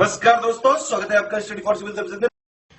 नमस्कार दोस्तों, स्वागत है आपका स्टडी फॉर सिविल सर्विसेज में।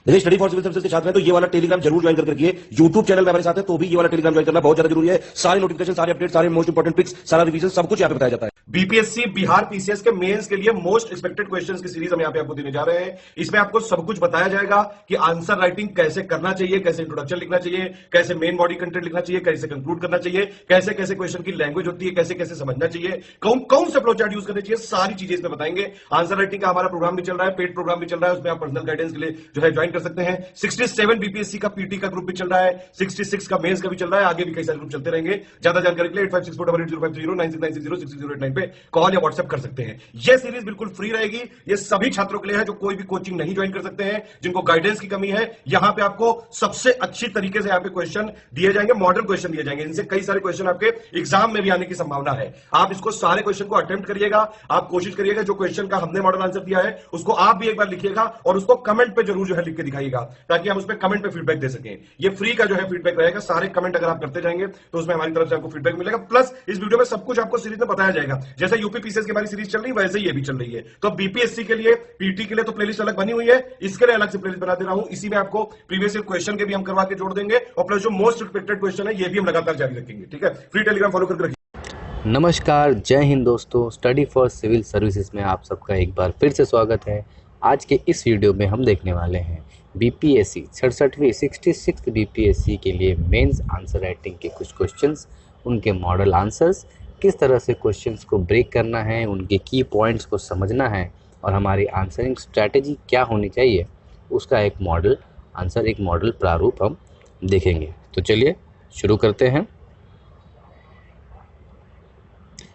देखिए, स्टडी फॉर सिविल सर्विसेज के छात्र हैं तो ये वाला टेलीग्राम जरूर ज्वाइन करके रखिए। यूट्यूब चैनल में हमारे साथ है तो भी ये वाला टेलीग्राम ज्वाइन करना बहुत ज्यादा जरूरी है। सारे नोटिफिकेशन, सारे अपडेट, सारे मोस्ट इंपोर्टेंट पिक्स, सारा रिवीजन सब कुछ यहाँ पे बताया जाता है। बीपीएससी बिहार पीसीएस के मेंस के लिए मोस्ट एक्सपेक्टेड क्वेश्चंस की सीरीज हम यहाँ पे आपको देने जा रहे हैं। इसमें आपको सब कुछ बताया जाएगा कि आंसर राइटिंग कैसे करना चाहिए, कैसे इंट्रोडक्शन लिखना चाहिए, कैसे मेन बॉडी कंटेंट लिखना चाहिए, कैसे कंक्लूड करना चाहिए, कैसे कैसे क्वेश्चन की लैंग्वेज होती है, कैसे कैसे समझना चाहिए, कौन कौन से फ्लो चार्ट यूज करना चाहिए, सारी चीजें इसमें बताएंगे। आंसर राइटिंग का हमारा प्रोग्राम भी चल रहा है, पेड प्रोग्राम भी चल रहा है, उसमें आप पर्सनल गाइडेंस के लिए जो है ज्वाइन कर सकते हैं। 67 बीपीएससी का पीटी का ग्रुप भी चल रहा है, 66 का मेंस का भी चल रहा है, आगे भी कई सारे ग्रुप चलते रहेंगे। ज्यादा जानकारी के लिए 8564880530 9696066089 पे कॉल या व्हाट्सएप कर सकते हैं। यह सीरीज बिल्कुल फ्री रहेगी। यह सभी छात्रों के लिए है जो कोई भी कोचिंग नहीं ज्वाइन कर सकते हैं, जिनको गाइडेंस की कमी है। यहां पे आपको सबसे अच्छी तरीके से यहां पे क्वेश्चन दिए जाएंगे, मॉडल क्वेश्चन दिए जाएंगे। इनसे कई सारे क्वेश्चन आपके एग्जाम में भी आने की संभावना है। आप इसको सारे क्वेश्चन को अटेम्प्ट करिएगा, आप कोशिश करिएगा जो क्वेश्चन का हमने मॉडल आंसर दिया है उसको आप भी एक बार लिखिएगा और उसको कमेंट पे जरूर जो है लिख के दिखाइएगा, ताकि हम उस पर कमेंट पे फीडबैक दे सकें। ये फ्री का जो है फीडबैक रहेगा। सारे कमेंट अगर आप करते जाएंगे तो उसमें हमारी तरफ से आपको फीडबैक मिलेगा। प्लस इस वीडियो में सब कुछ आपको सीरीज में बताया जाएगा। जैसे यूपी पीसीएस की हमारी सीरीज चल रही है वैसे ही ये भी चल रही है। तो बीपीएससी के लिए, पीटी के लिए तो प्लेलिस्ट अलग बनी हुई है, इसके लिए अलग से प्लेलिस्ट बना दे रहा हूं। इसी में आपको प्रीवियस ईयर क्वेश्चन के भी हम करवा के जोड़ देंगे और प्लस जो मोस्ट एक्सपेक्टेड क्वेश्चन है ये भी हम लगातार जारी रखेंगे। ठीक है, फ्री टेलीग्राम फॉलो करके रखिए। नमस्कार, जय हिंद दोस्तों। स्टडी फॉर सिविल सर्विसेज में आप सबका एक बार फिर से स्वागत है। आज के इस वीडियो में हम देखने वाले हैं बीपीएससी 67वीं 66 बीपीएससी के लिए मेंस आंसर राइटिंग के कुछ क्वेश्चंस, उनके मॉडल आंसर्स, किस तरह से क्वेश्चंस को ब्रेक करना है, उनके की पॉइंट्स को समझना है और हमारी आंसरिंग स्ट्रैटेजी क्या होनी चाहिए, उसका एक मॉडल आंसर, एक मॉडल प्रारूप हम देखेंगे। तो चलिए शुरू करते हैं।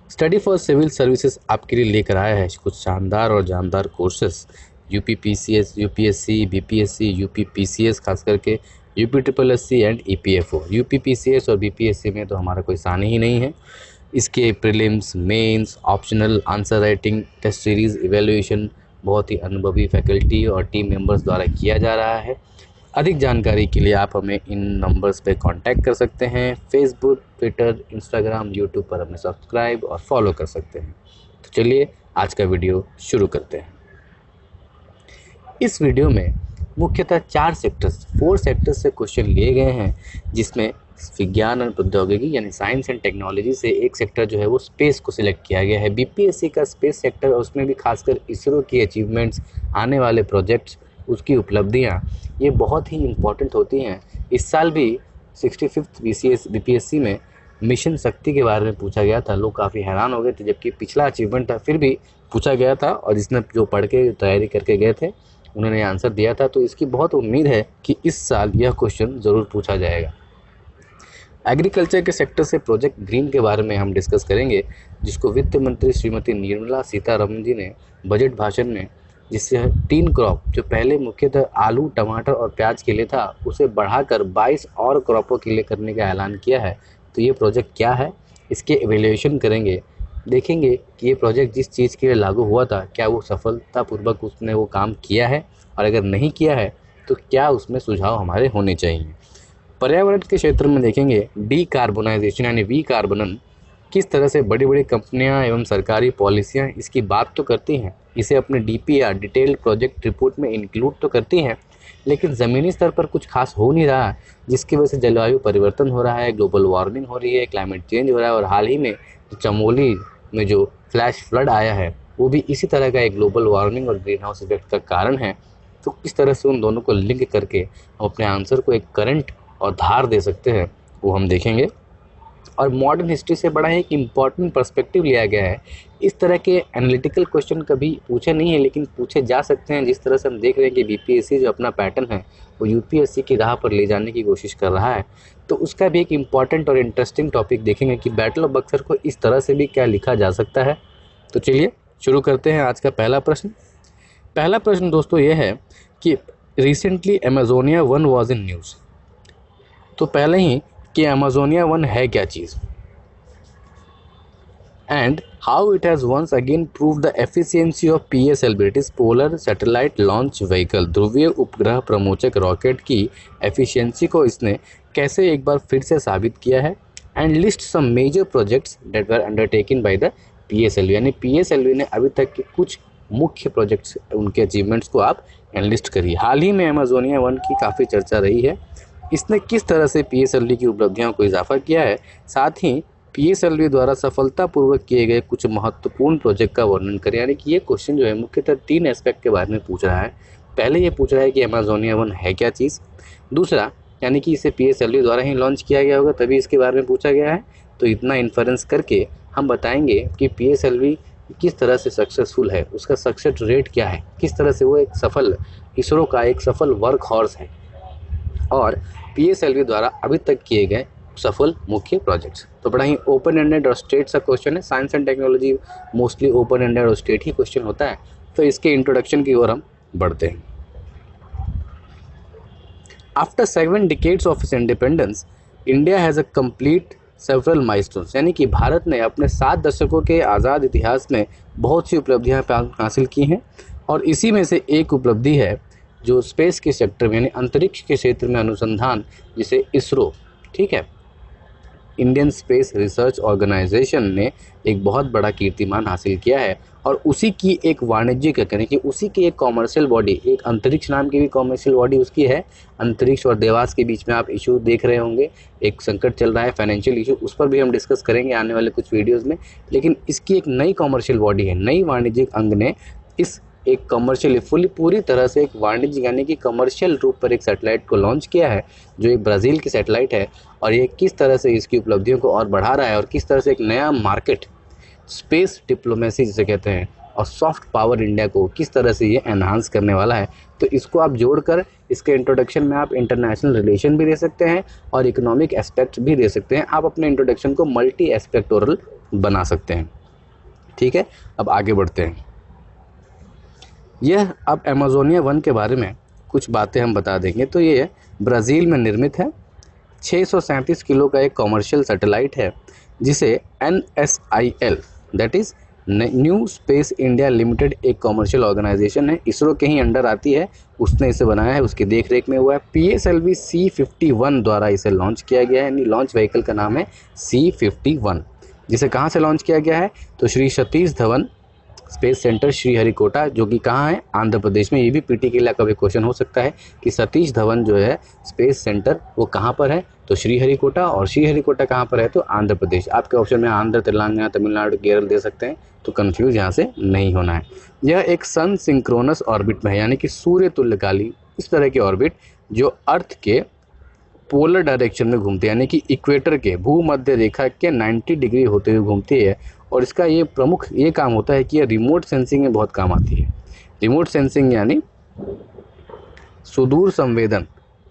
स्टडी फॉर सिविल सर्विसेज आपके लिए लेकर आया है कुछ शानदार और जानदार courses. UP PCS, UPSC, BPSC, UP PCS, खास करके UP triple SC and EPFO. UP PCS और बीपीएससी में तो हमारा कोई सानी ही नहीं है। इसके prelims, mains, optional, answer writing, test series, evaluation बहुत ही अनुभवी फैकल्टी और टीम मेंबर्स द्वारा किया जा रहा है। अधिक जानकारी के लिए आप हमें इन नंबर्स पे कांटेक्ट कर सकते हैं। फेसबुक, ट्विटर, इंस्टाग्राम, यूट्यूब पर हमें सब्सक्राइब और फॉलो कर सकते हैं। तो चलिए आज का वीडियो शुरू करते हैं। इस वीडियो में मुख्यतः 4 सेक्टर्स, 4 सेक्टर्स से क्वेश्चन लिए गए हैं, जिसमें विज्ञान और प्रौद्योगिकी यानी साइंस एंड टेक्नोलॉजी से एक सेक्टर जो है वो स्पेस को सिलेक्ट किया गया है। बीपीएससी का स्पेस सेक्टर और उसमें भी खासकर इसरो की अचीवमेंट्स, आने वाले प्रोजेक्ट्स, उसकी उपलब्धियाँ, ये बहुत ही इम्पॉर्टेंट होती हैं। इस साल भी 65th बीपीएससी में मिशन शक्ति के बारे में पूछा गया था। लोग काफ़ी हैरान हो गए थे, जबकि पिछला अचीवमेंट था फिर भी पूछा गया था और जिसने जो पढ़ के तैयारी करके गए थे उन्होंने आंसर दिया था। तो इसकी बहुत उम्मीद है कि इस साल यह क्वेश्चन ज़रूर पूछा जाएगा। एग्रीकल्चर के सेक्टर से प्रोजेक्ट ग्रीन के बारे में हम डिस्कस करेंगे, जिसको वित्त मंत्री श्रीमती निर्मला सीतारमण जी ने बजट भाषण में, जिससे 3 क्रॉप जो पहले मुख्यतः आलू, टमाटर और प्याज के लिए था, उसे बढ़ाकर 22 और क्रॉपों के लिए करने का ऐलान किया है। तो ये प्रोजेक्ट क्या है, इसके एवेल्यूएशन करेंगे, देखेंगे कि ये प्रोजेक्ट जिस चीज़ के लिए लागू हुआ था क्या वो सफलतापूर्वक उसने वो काम किया है, और अगर नहीं किया है तो क्या उसमें सुझाव हमारे होने चाहिए। पर्यावरण के क्षेत्र में देखेंगे डीकार्बोनाइजेशन यानी विकार्बनन, किस तरह से बड़ी बड़ी कंपनियां एवं सरकारी पॉलिसियां इसकी बात तो करती हैं, इसे अपने डीपीआर डिटेल्ड प्रोजेक्ट रिपोर्ट में इंक्लूड तो करती हैं, लेकिन ज़मीनी स्तर पर कुछ खास हो नहीं रहा, जिसकी वजह से जलवायु परिवर्तन हो रहा है, ग्लोबल वार्मिंग हो रही है, क्लाइमेट चेंज हो रहा है। और हाल ही में चमोली में जो फ्लैश फ्लड आया है वो भी इसी तरह का एक ग्लोबल वार्मिंग और ग्रीन हाउस इफेक्ट का कारण है। तो किस तरह से उन दोनों को लिंक करके हम अपने आंसर को एक करंट और धार दे सकते हैं वो हम देखेंगे। और मॉडर्न हिस्ट्री से बड़ा एक इम्पॉर्टेंट पर्सपेक्टिव लिया गया है। इस तरह के एनालिटिकल क्वेश्चन कभी पूछे नहीं है, लेकिन पूछे जा सकते हैं। जिस तरह से हम देख रहे हैं कि बीपीएससी जो अपना पैटर्न है वो यूपीएससी की राह पर ले जाने की कोशिश कर रहा है, तो उसका भी एक इम्पॉर्टेंट और इंटरेस्टिंग टॉपिक देखेंगे कि बैटल ऑफ बक्सर को इस तरह से भी क्या लिखा जा सकता है। तो चलिए शुरू करते हैं आज का पहला प्रश्न। पहला प्रश्न दोस्तों ये है कि recently Amazonia 1 was in news. तो पहले ही कि अमेजोनिया 1 है क्या चीज़, and how it has once again prove the efficiency of PSLV, it is polar satellite launch vehicle, ध्रुवीय उपग्रह प्रमोचक रॉकेट की एफिशिएंसी को इसने कैसे एक बार फिर से साबित किया है। And list some major projects that were undertaken by the PSLV, यानी पीएसएलवी ने अभी तक के कुछ मुख्य प्रोजेक्ट्स, उनके अचीवमेंट्स को आप एनलिस्ट करिए। हाल ही में अमेजोनिया 1 की काफ़ी चर्चा रही है। इसने किस तरह से PSLV की उपलब्धियों को इजाफा किया है, साथ ही PSLV द्वारा सफलतापूर्वक किए गए कुछ महत्वपूर्ण प्रोजेक्ट का वर्णन करें। यानी कि ये क्वेश्चन जो है मुख्यतः 3 एस्पेक्ट के बारे में पूछ रहा है। पहले ये पूछ रहा है कि अमेजोनिया 1 है क्या चीज़। दूसरा, यानी कि इसे PSLV द्वारा ही लॉन्च किया गया होगा तभी इसके बारे में पूछा गया है। तो इतना इन्फरेंस करके हम बताएंगे कि PSLV किस तरह से सक्सेसफुल है, उसका सक्सेस रेट क्या है, किस तरह से वो एक सफल इसरो का एक सफल वर्क हॉर्स है, और PSLV द्वारा अभी तक किए गए सफल मुख्य प्रोजेक्ट्स। तो बड़ा ही ओपन एंडेड और स्ट्रेट सा क्वेश्चन है। Science and technology mostly open ended और स्ट्रेट ही क्वेश्चन होता है। तो इसके इंट्रोडक्शन की ओर हम बढ़ते हैं। After 7 decades of its independence, India has a complete several milestones. यानी कि भारत ने अपने 7 दशकों के आज़ाद इतिहास में बहुत सी उपलब्धियां हासिल की हैं, और इसी में से एक उपलब्धि है जो स्पेस के सेक्टर में यानी अंतरिक्ष के क्षेत्र में अनुसंधान, जिसे इसरो, ठीक है, इंडियन स्पेस रिसर्च ऑर्गेनाइजेशन ने एक बहुत बड़ा कीर्तिमान हासिल किया है। और उसी की एक वाणिज्यिक, यानी कि उसी की एक कॉमर्शियल बॉडी, एक अंतरिक्ष नाम की भी कॉमर्शियल बॉडी उसकी है। अंतरिक्ष और देवास के बीच में आप इशू देख रहे होंगे, एक संकट चल रहा है, फाइनेंशियल इशू, उस पर भी हम डिस्कस करेंगे आने वाले कुछ वीडियोज़ में। लेकिन इसकी एक नई कॉमर्शियल बॉडी है, नई वाणिज्यिक अंग ने इस एक कमर्शियल पूरी तरह से एक वाणिज्य यानी कि कमर्शियल रूप पर एक सैटेलाइट को लॉन्च किया है, जो एक ब्राज़ील की सैटेलाइट है। और ये किस तरह से इसकी उपलब्धियों को और बढ़ा रहा है, और किस तरह से एक नया मार्केट, स्पेस डिप्लोमेसी जिसे कहते हैं, और सॉफ्ट पावर इंडिया को किस तरह से ये एनहांस करने वाला है। तो इसको आप जोड़कर इसके इंट्रोडक्शन में आप इंटरनेशनल रिलेशन भी दे सकते हैं और इकोनॉमिक एस्पेक्ट भी दे सकते हैं। आप अपने इंट्रोडक्शन को मल्टी एस्पेक्टोरल बना सकते हैं। ठीक है, अब आगे बढ़ते हैं। यह अब अमेजोनिया 1 के बारे में कुछ बातें हम बता देंगे। तो ये ब्राज़ील में निर्मित है, 637 किलो का एक कॉमर्शियल सैटेलाइट है, जिसे NSIL that is new space India limited एक कॉमर्शियल ऑर्गेनाइजेशन है, इसरो के ही अंडर आती है, उसने इसे बनाया है, उसकी देख रेख में हुआ है। PSLV C51 द्वारा इसे लॉन्च किया गया है, यानी लॉन्च व्हीकल का नाम है C51, जिसे कहाँ से लॉन्च किया गया है, तो श्री सतीश धवन स्पेस सेंटर श्रीहरिकोटा, जो कि कहाँ है, आंध्र प्रदेश में। ये भी पीटी के लिए कभी क्वेश्चन हो सकता है कि सतीश धवन जो है स्पेस सेंटर वो कहाँ पर है, तो श्रीहरिकोटा, और श्रीहरिकोटा कहाँ पर है, तो आंध्र प्रदेश। आपके ऑप्शन में आंध्र, तेलंगाना, तमिलनाडु, केरल दे सकते हैं, तो कंफ्यूज यहाँ से नहीं होना है। यह एक सन सिंक्रोनस ऑर्बिट में है, यानी कि सूर्य तुल्यकाली इस तरह के ऑर्बिट जो अर्थ के पोलर डायरेक्शन में घूमती है, यानी कि इक्वेटर के भूमध्य रेखा के 90 डिग्री होते हुए घूमती है। और इसका ये प्रमुख ये काम होता है कि ये रिमोट सेंसिंग में बहुत काम आती है। रिमोट सेंसिंग यानी सुदूर संवेदन,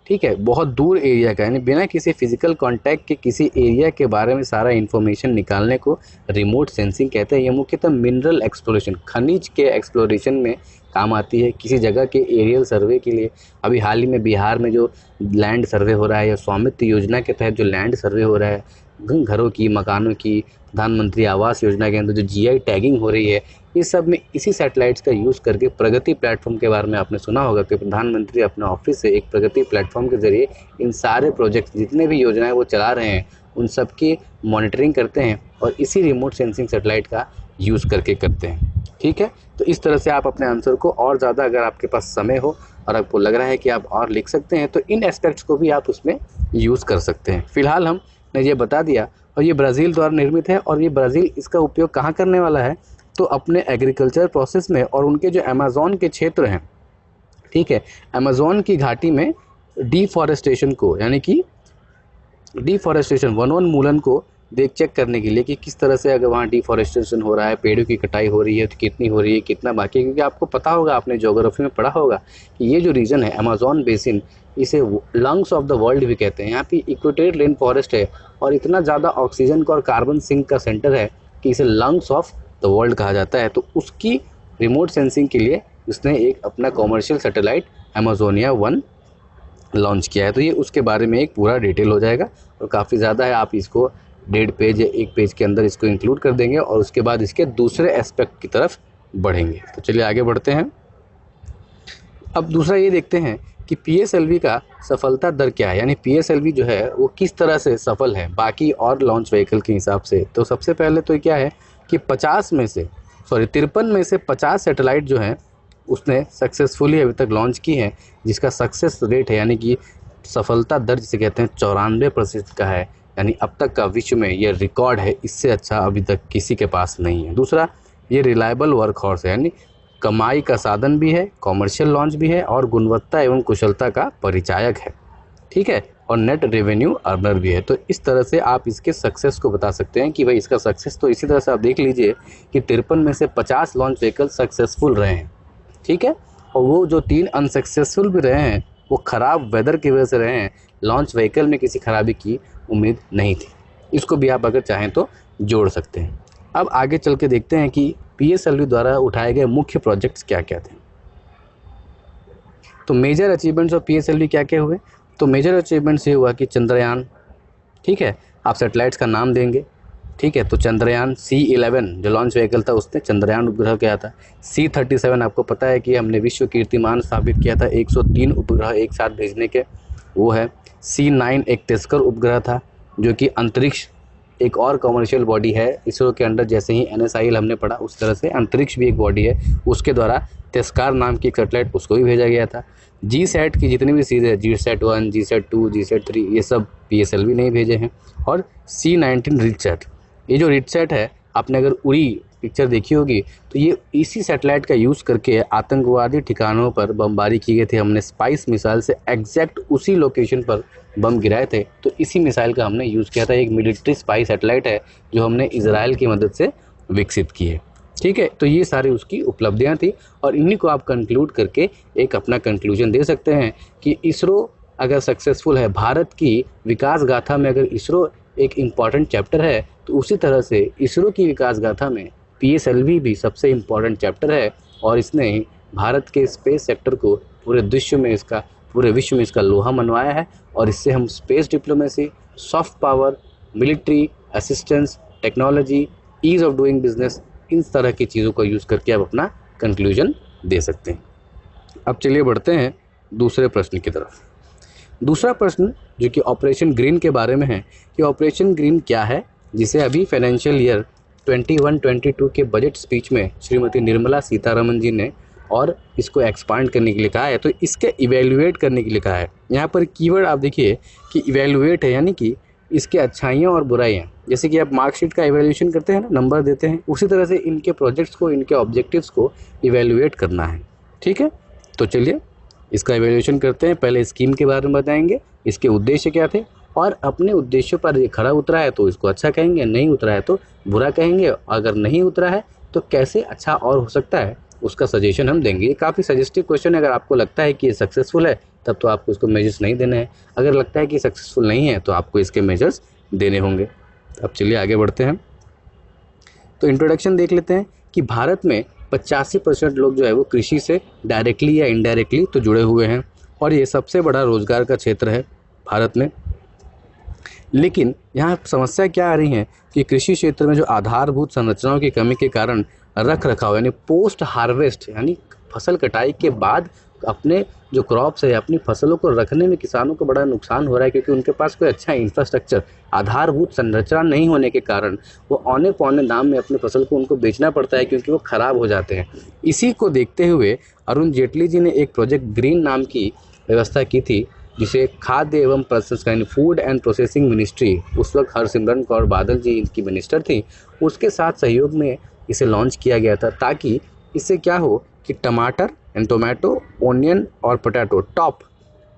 ठीक है, बहुत दूर एरिया का, यानी बिना किसी फिजिकल कांटेक्ट के किसी एरिया के बारे में सारा इन्फॉर्मेशन निकालने को रिमोट सेंसिंग कहते हैं। ये मुख्यतः मिनरल एक्सप्लोरेशन, खनिज के एक्सप्लोरेशन में काम आती है, किसी जगह के एरियल सर्वे के लिए। अभी हाल ही में बिहार में जो लैंड सर्वे हो रहा है, या स्वामित्व योजना के तहत जो लैंड सर्वे हो रहा है, घरों की, मकानों की, प्रधानमंत्री आवास योजना के अंदर जो GI टैगिंग हो रही है, इस सब में इसी सैटेलाइट्स का यूज़ करके प्रगति प्लेटफॉर्म के बारे में आपने सुना होगा कि प्रधानमंत्री अपने ऑफिस से एक प्रगति प्लेटफॉर्म के जरिए इन सारे प्रोजेक्ट, जितने भी योजनाएं वो चला रहे हैं, उन सब की मॉनिटरिंग करते हैं, और इसी रिमोट सेंसिंग सैटेलाइट का यूज़ करके करते हैं। ठीक है, तो इस तरह से आप अपने आंसर को और ज़्यादा, अगर आपके पास समय हो और आपको लग रहा है कि आप और लिख सकते हैं, तो इन एस्पेक्ट्स को भी आप उसमें यूज़ कर सकते हैं। फिलहाल हमने ये बता दिया, और ये ब्राज़ील द्वारा निर्मित है, और ये ब्राज़ील इसका उपयोग कहाँ करने वाला है, तो अपने एग्रीकल्चर प्रोसेस में, और उनके जो अमेज़ॉन के क्षेत्र हैं, ठीक है, अमेज़ॉन की घाटी में डिफॉरेस्टेशन को, यानी कि डिफॉरेस्टेशन वनोन्मूलन को चेक करने के लिए कि किस तरह से अगर वहाँ डिफॉरेस्टेशन हो रहा है, पेड़ों की कटाई हो रही है, तो कितनी हो रही है, कितना बाकी है। क्योंकि आपको पता होगा, आपने ज्योग्राफी में पढ़ा होगा कि ये जो रीजन है अमेज़ॉन बेसिन, इसे लंग्स ऑफ द वर्ल्ड भी कहते हैं। यहाँ पे इक्वेटोरियल रेन फॉरेस्ट है, और इतना ज़्यादा ऑक्सीजन का और कार्बन सिंक का सेंटर है कि इसे लंग्स ऑफ द वर्ल्ड कहा जाता है। तो उसकी रिमोट सेंसिंग के लिए उसने एक अपना कॉमर्शियल सैटेलाइट अमेजोनिया 1 लॉन्च किया है। तो ये उसके बारे में एक पूरा डिटेल हो जाएगा, और काफ़ी ज़्यादा है, आप इसको 1.5 पेज या 1 पेज के अंदर इसको इंक्लूड कर देंगे, और उसके बाद इसके दूसरे एस्पेक्ट की तरफ बढ़ेंगे। तो चलिए आगे बढ़ते हैं। अब दूसरा ये देखते हैं कि PSLV का सफलता दर क्या है, यानी PSLV जो है वो किस तरह से सफल है बाकी और लॉन्च व्हीकल के हिसाब से। तो सबसे पहले तो क्या है कि 50 में से 53 में से 50 सैटेलाइट जो हैं उसने सक्सेसफुली अभी तक लॉन्च की है, जिसका सक्सेस रेट है यानी कि सफलता दर जिसे कहते हैं 94% का है। यानी अब तक का विश्व में ये रिकॉर्ड है, इससे अच्छा अभी तक किसी के पास नहीं है। दूसरा, ये रिलायबल वर्क हॉर्स है, यानी कमाई का साधन भी है, कॉमर्शियल लॉन्च भी है और गुणवत्ता एवं कुशलता का परिचायक है, ठीक है, और नेट रेवेन्यू अर्नर भी है। तो इस तरह से आप इसके सक्सेस को बता सकते हैं कि भाई इसका सक्सेस। तो इसी तरह से आप देख लीजिए कि 53 में से 50 लॉन्च व्हीकल सक्सेसफुल रहे हैं, ठीक है, और वो जो 3 अनसक्सेसफुल भी रहे हैं वो ख़राब वेदर की वजह से रहे हैं। लॉन्च व्हीकल में किसी खराबी की उम्मीद नहीं थी। इसको भी आप अगर चाहें तो जोड़ सकते हैं। अब आगे चल के देखते हैं कि PSLV द्वारा उठाए गए मुख्य प्रोजेक्ट्स क्या क्या थे। तो मेजर अचीवमेंट्स ऑफ PSLV क्या क्या हुए? तो मेजर अचीवमेंट्स ये हुआ कि चंद्रयान, ठीक है, आप सैटेलाइट्स का नाम देंगे, ठीक है, तो चंद्रयान C11 जो लॉन्च व्हीकल था उसने चंद्रयान उपग्रह किया था। C37 आपको पता है कि हमने विश्व कीर्तिमान स्थापित किया था 103 उपग्रह एक साथ भेजने के, वो है। C9 एक तेस्कर उपग्रह था जो कि अंतरिक्ष एक और कमर्शियल बॉडी है इसरो के अंडर, जैसे ही NSIL हमने पढ़ा उस तरह से अंतरिक्ष भी एक बॉडी है, उसके द्वारा तेस्कार नाम की एक सैटेलाइट उसको भी भेजा गया था। GSAT की जितनी भी सीरीज है, GSAT-1, GSAT-2, GSAT-3, ये सब PSLV नहीं भेजे हैं। और C19 रिचसैट, ये जो रिचसैट है, आपने अगर उड़ी पिक्चर देखी होगी तो ये इसी सैटेलाइट का यूज़ करके आतंकवादी ठिकानों पर बमबारी की गई थी। हमने स्पाइस मिसाइल से एग्जैक्ट उसी लोकेशन पर बम गिराए थे, तो इसी मिसाइल का हमने यूज़ किया था। एक मिलिट्री स्पाई सैटेलाइट है जो हमने इजराइल की मदद से विकसित की है, ठीक है। तो ये सारी उसकी उपलब्धियाँ थी और इन्हीं को आप कंक्लूड करके एक अपना कंक्लूजन दे सकते हैं कि इसरो अगर सक्सेसफुल है, भारत की विकास गाथा में अगर इसरो एक इम्पॉर्टेंट चैप्टर है, तो उसी तरह से इसरो की विकास गाथा में PSLV भी सबसे इम्पॉर्टेंट चैप्टर है। और इसने भारत के स्पेस सेक्टर को पूरे विश्व में इसका लोहा मनवाया है। और इससे हम space diplomacy, soft power, military assistance, technology, ease of doing business, इन तरह की चीज़ों का यूज़ करके आप अपना कंक्लूजन दे सकते हैं। अब चलिए बढ़ते हैं दूसरे प्रश्न की तरफ। दूसरा प्रश्न जो कि ऑपरेशन ग्रीन के बारे में है कि ऑपरेशन ग्रीन क्या है, जिसे अभी फाइनेंशियल ईयर 21-22 के बजट स्पीच में श्रीमती निर्मला सीतारमन जी ने और इसको एक्सपांड करने के लिए कहा है, तो इसके इवेल्युएट करने के लिए कहा है। यहाँ पर कीवर्ड आप देखिए कि इवेल्युएट है, यानी कि इसके अच्छाइयाँ और बुराइयाँ, जैसे कि आप मार्कशीट का इवेल्यूशन करते हैं ना, नंबर देते हैं, उसी तरह से इनके प्रोजेक्ट्स को, इनके ऑब्जेक्टिव्स को इवेल्युएट करना है, ठीक है। तो चलिए इसका इवेल्यूशन करते हैं। पहले स्कीम के बारे में बताएंगे, इसके उद्देश्य क्या थे, और अपने उद्देश्यों पर ये खरा उतरा है तो इसको अच्छा कहेंगे, नहीं उतरा है तो बुरा कहेंगे, अगर नहीं उतरा है तो कैसे अच्छा और हो सकता है उसका सजेशन हम देंगे। ये काफ़ी सजेस्टिव क्वेश्चन है। अगर आपको लगता है कि ये सक्सेसफुल है तब तो आपको इसको मेजर्स नहीं देने हैं, अगर लगता है कि सक्सेसफुल नहीं है तो आपको इसके मेजर्स देने होंगे। अब चलिए आगे बढ़ते हैं। तो इंट्रोडक्शन देख लेते हैं कि भारत में 85% लोग जो है वो कृषि से डायरेक्टली या इनडायरेक्टली तो जुड़े हुए हैं और ये सबसे बड़ा रोजगार का क्षेत्र है भारत में। लेकिन यहाँ समस्या क्या आ रही है कि कृषि क्षेत्र में जो आधारभूत संरचनाओं की कमी के कारण रख रखाव यानी पोस्ट हार्वेस्ट यानी फसल कटाई के बाद अपने जो क्रॉप्स है, अपनी फसलों को रखने में किसानों को बड़ा नुकसान हो रहा है, क्योंकि उनके पास कोई अच्छा इंफ्रास्ट्रक्चर, आधारभूत संरचना नहीं होने के कारण वो औने पौने दाम में अपनी फसल को उनको बेचना पड़ता है, क्योंकि वो ख़राब हो जाते हैं। इसी को देखते हुए अरुण जेटली जी ने एक प्रोजेक्ट ग्रीन नाम की व्यवस्था की थी, जिसे खाद्य एवं प्रसंस्करण फूड एंड प्रोसेसिंग मिनिस्ट्री, उस वक्त हरसिमरत कौर बादल जी इनकी मिनिस्टर थी, उसके साथ सहयोग में इसे लॉन्च किया गया था, ताकि इससे क्या हो कि टमाटर एंड टोमेटो, ओनियन और पोटैटो टॉप,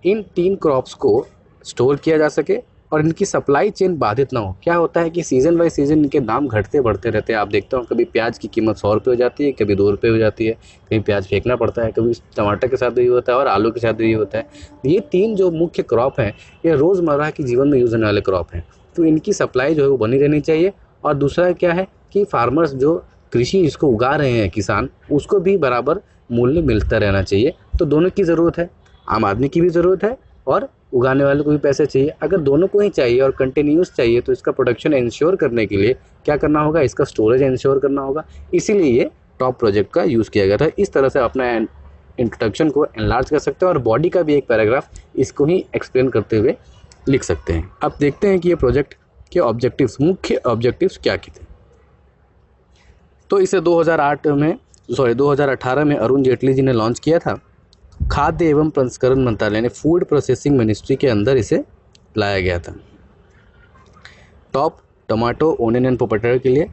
इन 3 क्रॉप्स को स्टोर किया जा सके और इनकी सप्लाई चेन बाधित ना हो। क्या होता है कि सीज़न बाय सीज़न इनके दाम घटते बढ़ते रहते हैं। आप देखते हो कभी प्याज की कीमत 100 रुपये हो जाती है, कभी 2 रुपये हो जाती है, कभी प्याज फेंकना पड़ता है, कभी टमाटर के साथ भी होता है और आलू के साथ भी होता है। ये 3 जो मुख्य क्रॉप हैं ये रोज़मर्रा के जीवन में यूज़ होने वाले क्रॉप हैं, तो इनकी सप्लाई जो है वो बनी रहनी चाहिए। और दूसरा क्या है कि फार्मर्स जो कृषि इसको उगा रहे हैं किसान, उसको भी बराबर मूल्य मिलता रहना चाहिए। तो दोनों की ज़रूरत है, आम आदमी की भी ज़रूरत है और उगाने वाले को भी पैसे चाहिए। अगर दोनों को ही चाहिए और कंटिन्यूस चाहिए तो इसका प्रोडक्शन इंश्योर करने के लिए क्या करना होगा, इसका स्टोरेज इंश्योर करना होगा। इसीलिए ये टॉप प्रोजेक्ट का यूज़ किया गया था। इस तरह से अपना इंट्रोडक्शन को एनलार्ज कर सकते हैं और बॉडी का भी एक पैराग्राफ इसको ही एक्सप्लेन करते हुए लिख सकते हैं। अब देखते हैं कि ये प्रोजेक्ट के ऑब्जेक्टिव्स, मुख्य ऑब्जेक्टिव्स क्या थे। तो इसे 2018 में अरुण जेटली जी ने लॉन्च किया था। खाद्य एवं प्रसंस्करण मंत्रालय यानी फूड प्रोसेसिंग मिनिस्ट्री के अंदर इसे लाया गया था। Top tomato onion and potato के लिए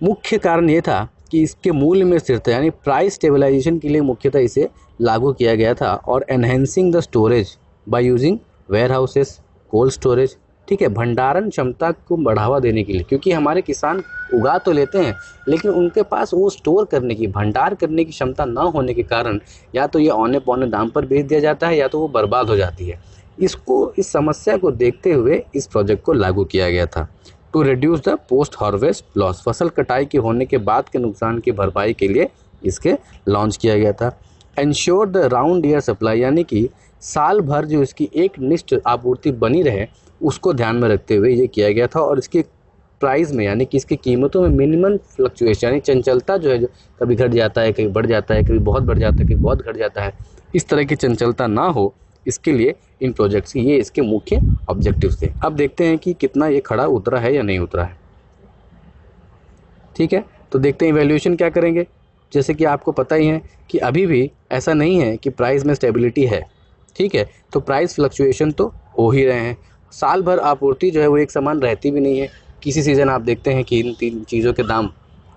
मुख्य कारण ये था कि इसके मूल्य में स्थिरता यानी प्राइस स्टेबलाइजेशन के लिए मुख्यतः इसे लागू किया गया था, और enhancing the storage by using var houses, cold storage, ठीक है, भंडारण क्षमता को बढ़ावा देने के लिए, क्योंकि हमारे किसान उगा तो लेते हैं लेकिन उनके पास वो स्टोर करने की, भंडार करने की क्षमता न होने के कारण या तो ये औने पौने दाम पर बेच दिया जाता है या तो वो बर्बाद हो जाती है। इस समस्या को देखते हुए इस प्रोजेक्ट को लागू किया गया था। To reduce the post harvest loss, फसल कटाई के होने के बाद के नुकसान की भरपाई के लिए इसके लॉन्च किया गया था। Ensure the round year supply यानी कि साल भर जो इसकी एक निश्चित आपूर्ति बनी रहे उसको ध्यान में रखते हुए ये किया गया था। और इसके प्राइस में यानी कि इसकी कीमतों में मिनिमम फ्लक्चुएशन यानी चंचलता जो है, जो कभी घट जाता है, कभी बढ़ जाता है, कभी बहुत बढ़ जाता है, कभी बहुत घट जाता है, इस तरह की चंचलता ना हो, इसके लिए इन प्रोजेक्ट्स की ये इसके मुख्य ऑब्जेक्टिव्स थे। अब देखते हैं कि कितना ये खड़ा उतरा है या नहीं उतरा है। ठीक है, तो देखते हैं इवैल्यूएशन क्या करेंगे। जैसे कि आपको पता ही है कि अभी भी ऐसा नहीं है कि प्राइस में स्टेबिलिटी है, ठीक है, तो प्राइस फ्लक्चुएशन तो हो ही रहे हैं। साल भर आपूर्ति जो है वो एक समान रहती भी नहीं है। किसी सीज़न आप देखते हैं कि इन तीन चीज़ों के दाम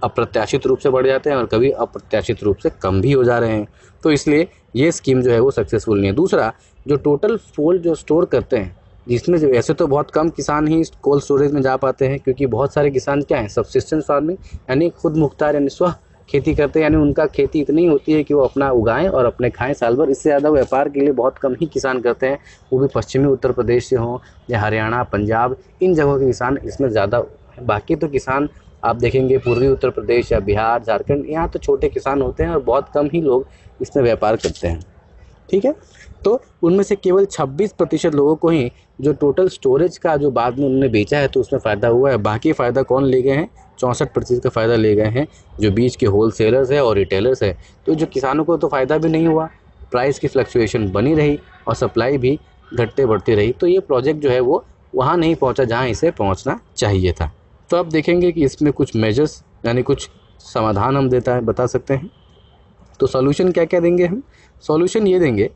अप्रत्याशित रूप से बढ़ जाते हैं और कभी अप्रत्याशित रूप से कम भी हो जा रहे हैं, तो इसलिए ये स्कीम जो है वो सक्सेसफुल नहीं है। दूसरा, जो टोटल फूल जो स्टोर करते हैं, जिसमें वैसे तो बहुत कम किसान ही कोल्ड स्टोरेज में जा पाते हैं, क्योंकि बहुत सारे किसान क्या हैं, सब्सिस्टेंस फार्मिंग यानी खुद मुख्तार यानी स्व खेती करते हैं, यानी उनका खेती इतनी होती है कि वो अपना उगाएं और अपने खाएं साल भर। इससे ज़्यादा व्यापार के लिए बहुत कम ही किसान करते हैं, वो भी पश्चिमी उत्तर प्रदेश से हों या हरियाणा, पंजाब, इन जगहों के किसान इसमें ज़्यादा। बाकी तो किसान आप देखेंगे पूर्वी उत्तर प्रदेश या बिहार, झारखंड, यहाँ तो छोटे किसान होते हैं और बहुत कम ही लोग इसमें व्यापार करते हैं। ठीक है, तो उनमें से केवल 26% लोगों को ही जो टोटल स्टोरेज का जो बाद में उन्होंने बेचा है तो उसमें फ़ायदा हुआ है। बाकी फ़ायदा कौन ले गए हैं, 64% का फ़ायदा ले गए हैं जो बीच के होलसेलर्स है और रिटेलर्स है। तो जो किसानों को तो फ़ायदा भी नहीं हुआ, प्राइस की फ्लक्चुएशन बनी रही और सप्लाई भी घटते बढ़ती रही। तो ये प्रोजेक्ट जो है वो वहाँ नहीं पहुँचा जहाँ इसे पहुँचना चाहिए था। तो अब देखेंगे कि इसमें कुछ मेजर्स यानी कुछ समाधान हम बता सकते हैं। तो सॉल्यूशन क्या क्या देंगे हम? सॉल्यूशन ये देंगे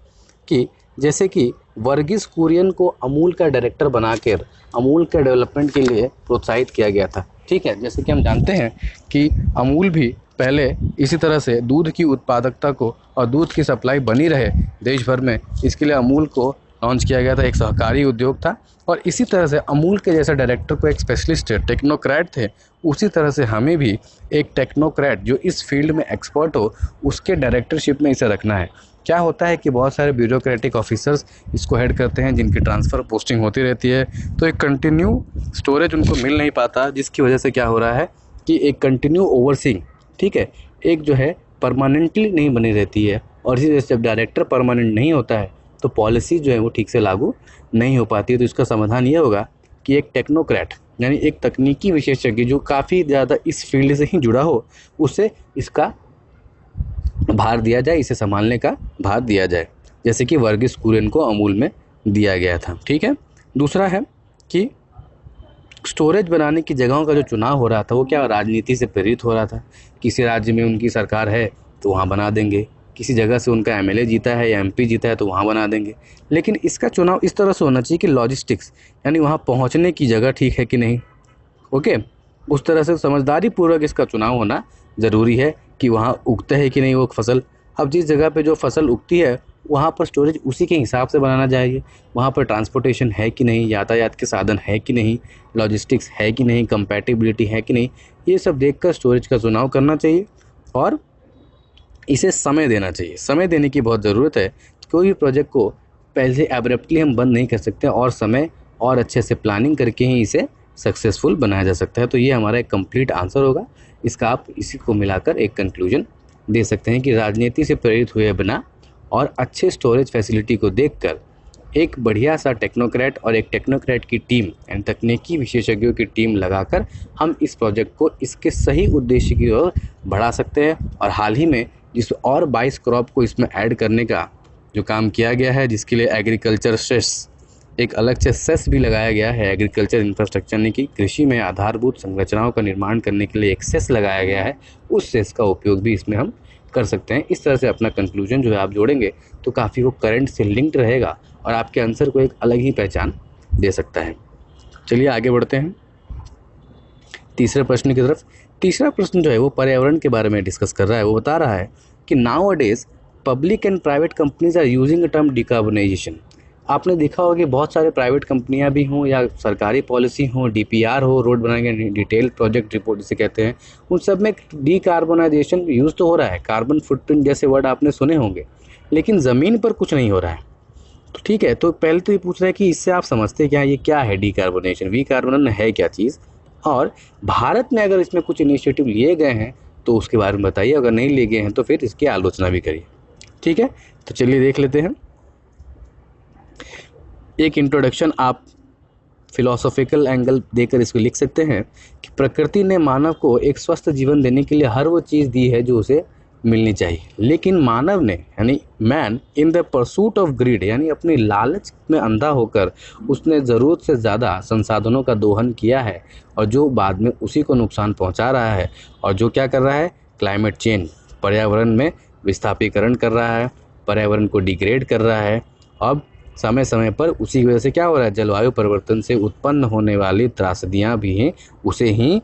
कि जैसे कि वर्गीस कुरियन को अमूल का डायरेक्टर बनाकर अमूल के डेवलपमेंट के लिए प्रोत्साहित किया गया था। ठीक है, जैसे कि हम जानते हैं कि अमूल भी पहले इसी तरह से दूध की उत्पादकता को और दूध की सप्लाई बनी रहे देश भर में, इसके लिए अमूल को लॉन्च किया गया था। एक सहकारी उद्योग था और इसी तरह से अमूल के जैसे डायरेक्टर को एक स्पेशलिस्ट टेक्नोक्रेट थे, उसी तरह से हमें भी एक टेक्नोक्रेट जो इस फील्ड में एक्सपर्ट हो उसके डायरेक्टरशिप में इसे रखना है। क्या होता है कि बहुत सारे ब्यूरोक्रेटिक ऑफिसर्स इसको हेड करते हैं जिनकी ट्रांसफ़र पोस्टिंग होती रहती है, तो एक कंटिन्यू स्टोरेज उनको मिल नहीं पाता, जिसकी वजह से क्या हो रहा है कि एक कंटिन्यू ओवरसीइंग, ठीक है, एक जो है परमानेंटली नहीं बनी रहती है। और इसी वजह से जब डायरेक्टर परमानेंट नहीं होता है तो पॉलिसी जो है वो ठीक से लागू नहीं हो पाती है। तो इसका समाधान ये होगा कि एक टेक्नोक्रेट यानी एक तकनीकी विशेषज्ञ जो काफ़ी ज़्यादा इस फील्ड से ही जुड़ा हो, उसे इसका भार दिया जाए, इसे संभालने का भार दिया जाए, जैसे कि वर्गीस कुरियन को अमूल में दिया गया था। ठीक है, दूसरा है कि स्टोरेज बनाने की जगहों का जो चुनाव हो रहा था वो क्या राजनीति से प्रेरित हो रहा था। किसी राज्य में उनकी सरकार है तो वहाँ बना देंगे, किसी जगह से उनका एमएलए जीता है या एमपी जीता है तो वहाँ बना देंगे। लेकिन इसका चुनाव इस तरह से होना चाहिए कि लॉजिस्टिक्स यानी वहाँ पहुँचने की जगह ठीक है कि नहीं, ओके, उस तरह से समझदारी पूर्वक इसका चुनाव होना ज़रूरी है कि वहाँ उगते है कि नहीं वो फसल। अब जिस जगह पे जो फसल उगती है वहाँ पर स्टोरेज उसी के हिसाब से बनाना चाहिए। वहाँ पर ट्रांसपोर्टेशन है कि नहीं, यातायात के साधन है कि नहीं, लॉजिस्टिक्स है कि नहीं, कंपैटिबिलिटी है कि नहीं, ये सब देखकर स्टोरेज का चुनाव करना चाहिए और इसे समय देना चाहिए। समय देने की बहुत ज़रूरत है। कोई भी प्रोजेक्ट को पहले एब्रप्टली हम बंद नहीं कर सकते और समय और अच्छे से प्लानिंग करके ही इसे सक्सेसफुल बनाया जा सकता है। तो ये हमारा एक कंप्लीट आंसर होगा। इसका आप इसी को मिलाकर एक कंक्लूजन दे सकते हैं कि राजनीति से प्रेरित हुए बिना और अच्छे स्टोरेज फैसिलिटी को देखकर एक बढ़िया सा टेक्नोक्रेट और एक टेक्नोक्रेट की टीम एंड तकनीकी विशेषज्ञों की टीम लगाकर हम इस प्रोजेक्ट को इसके सही उद्देश्य की ओर बढ़ा सकते हैं। और हाल ही में जिस और 22 क्रॉप को इसमें ऐड करने का जो काम किया गया है, जिसके लिए एग्रीकल्चर सेस एक अलग से सेस भी लगाया गया है एग्रीकल्चर इंफ्रास्ट्रक्चर, यानी कि कृषि में आधारभूत संरचनाओं का निर्माण करने के लिए एक सेस लगाया गया है, उस सेस का उपयोग भी इसमें हम कर सकते हैं। इस तरह से अपना कंक्लूजन जो है आप जोड़ेंगे तो काफ़ी वो करंट से लिंक्ड रहेगा और आपके आंसर को एक अलग ही पहचान दे सकता है। चलिए आगे बढ़ते हैं तीसरे प्रश्न की तरफ। तीसरा प्रश्न जो है वो पर्यावरण के बारे में डिस्कस कर रहा है। वो बता रहा है कि nowadays public and private companies are using a term decarbonisation. आपने देखा होगा कि बहुत सारे प्राइवेट कंपनियां भी हों या सरकारी पॉलिसी हो, डीपीआर हो, रोड बनाने के डिटेल प्रोजेक्ट रिपोर्ट जिसे कहते हैं, उन सब में डिकार्बनाइजेशन यूज़ तो हो रहा है, कार्बन फुटप्रिंट जैसे वर्ड आपने सुने होंगे, लेकिन ज़मीन पर कुछ नहीं हो रहा है। तो ठीक है, तो पहले तो ये पूछ रहा है कि इससे आप समझते क्या, ये क्या है डिकार्बोनेशन, विकार्बोनेशन है क्या चीज़, और भारत में अगर इसमें कुछ इनिशिएटिव लिए गए हैं तो उसके बारे में बताइए, अगर नहीं लिए गए हैं तो फिर इसकी आलोचना भी करिए। ठीक है, तो चलिए देख लेते हैं। एक इंट्रोडक्शन आप फिलोसॉफिकल एंगल देकर इसको लिख सकते हैं कि प्रकृति ने मानव को एक स्वस्थ जीवन देने के लिए हर वो चीज़ दी है जो उसे मिलनी चाहिए, लेकिन मानव ने यानी man in the pursuit of greed यानी अपनी लालच में अंधा होकर उसने ज़रूरत से ज़्यादा संसाधनों का दोहन किया है और जो बाद में उसी को नुकसान पहुंचा रहा है, और जो क्या कर रहा है, क्लाइमेट चेंज, पर्यावरण में विस्थापीकरण कर रहा है, पर्यावरण को डिग्रेड कर रहा है। अब समय समय पर उसी की वजह से क्या हो रहा है, जलवायु परिवर्तन से उत्पन्न होने वाली त्रासदियाँ भी हैं उसे ही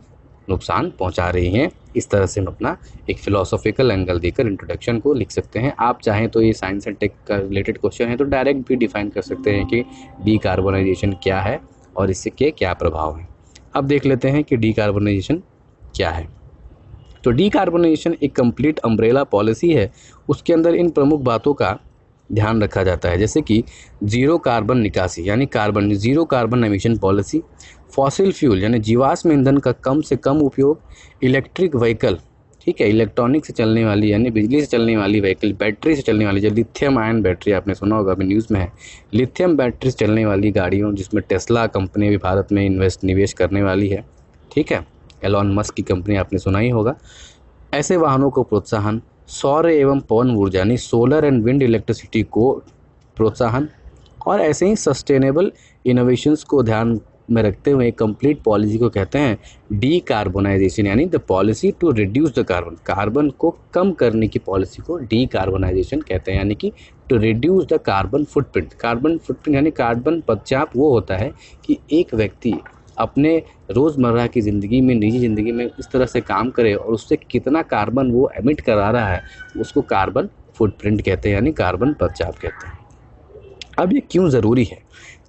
नुकसान पहुंचा रही हैं। इस तरह से हम अपना एक फिलोसॉफिकल एंगल देकर इंट्रोडक्शन को लिख सकते हैं। आप चाहें तो ये साइंस एंड टेक का रिलेटेड क्वेश्चन है तो डायरेक्ट भी डिफाइन कर सकते हैं कि डिकार्बोनाइजेशन क्या है और इससे के क्या प्रभाव हैं। अब देख लेते हैं कि डिकार्बोनाइजेशन क्या है। तो डिकार्बोनाइजेशन एक कंप्लीट अम्ब्रेला पॉलिसी है, उसके अंदर इन प्रमुख बातों का ध्यान रखा जाता है, जैसे कि जीरो कार्बन निकासी यानी zero carbon emission policy, fossil fuel यानी जीवाश्म ईंधन का कम से कम उपयोग, इलेक्ट्रिक व्हीकल, ठीक है, इलेक्ट्रॉनिक से चलने वाली यानी बिजली से चलने वाली व्हीकल, बैटरी से चलने वाली, जो लिथियम आयन बैटरी आपने सुना होगा, अभी न्यूज़ में है, लिथियम बैटरी से चलने वाली गाड़ियों, जिसमें टेस्ला कंपनी भी भारत में निवेश करने वाली है, ठीक है, एलॉन मस्क की कंपनी आपने सुना ही होगा। ऐसे वाहनों को प्रोत्साहन, सौर एवं पवन ऊर्जा यानी सोलर एंड विंड इलेक्ट्रिसिटी को प्रोत्साहन, और ऐसे ही सस्टेनेबल इनोवेशंस को ध्यान में रखते हुए कंप्लीट पॉलिसी को कहते हैं डीकार्बोनाइजेशन, यानी the policy to reduce the carbon को कम करने की पॉलिसी को डीकार्बोनाइजेशन कहते हैं, यानी कि to reduce the carbon footprint यानी कार्बन पदचाप वो होता है कि एक व्यक्ति अपने रोज़मर्रा की ज़िंदगी में, निजी ज़िंदगी में इस तरह से काम करे और उससे कितना कार्बन वो एमिट करा रहा है, उसको कार्बन फुटप्रिंट कहते हैं, यानी कार्बन पदचाप कहते हैं। अब ये क्यों ज़रूरी है?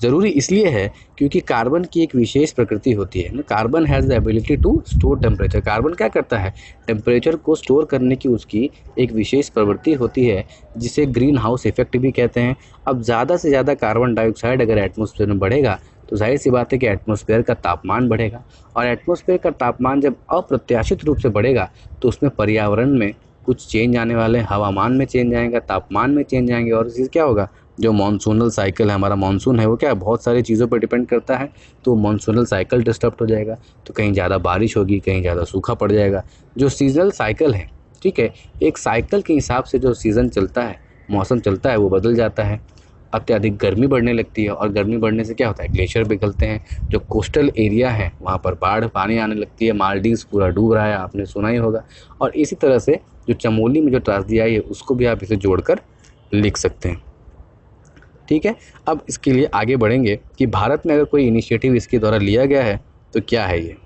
ज़रूरी इसलिए है क्योंकि कार्बन की एक विशेष प्रकृति होती है ना, carbon has the ability to store temperature. Carbon क्या करता है, टेम्परेचर को स्टोर करने की उसकी एक विशेष प्रवृत्ति होती है, जिसे ग्रीन हाउस इफेक्ट भी कहते हैं। अब ज़्यादा से ज़्यादा कार्बन डाइऑक्साइड अगर एटमॉस्फेयर में बढ़ेगा तो जाहिर सी बात है कि एटमॉस्फेयर का तापमान बढ़ेगा, और एटमॉस्फेयर का तापमान जब अप्रत्याशित रूप से बढ़ेगा तो उसमें पर्यावरण में कुछ चेंज आने वाले हैं, हवामान में चेंज आएगा, तापमान में चेंज आएंगे, और इससे क्या होगा, जो मॉनसूनल साइकिल है, हमारा मानसून है, वो क्या बहुत सारी चीज़ों पर डिपेंड करता है, तो मॉनसूनल साइकिल डिस्टर्ब हो जाएगा, तो कहीं ज़्यादा बारिश होगी, कहीं ज़्यादा सूखा पड़ जाएगा। जो सीजनल साइकिल है, ठीक है, एक साइकिल के हिसाब से जो सीज़न चलता है, मौसम चलता है, वो बदल जाता है। अत्यधिक गर्मी बढ़ने लगती है, और गर्मी बढ़ने से क्या होता है, ग्लेशियर पिघलते हैं, जो कोस्टल एरिया है वहाँ पर बाढ़ पानी आने लगती है, मालदीव्स पूरा डूब रहा है, आपने सुना ही होगा। और इसी तरह से जो चमोली में जो त्रासदी आई है उसको भी आप इसे जोड़कर लिख सकते हैं। ठीक है, अब इसके लिए आगे बढ़ेंगे कि भारत में अगर कोई इनिशिएटिव इसके द्वारा लिया गया है तो क्या है ये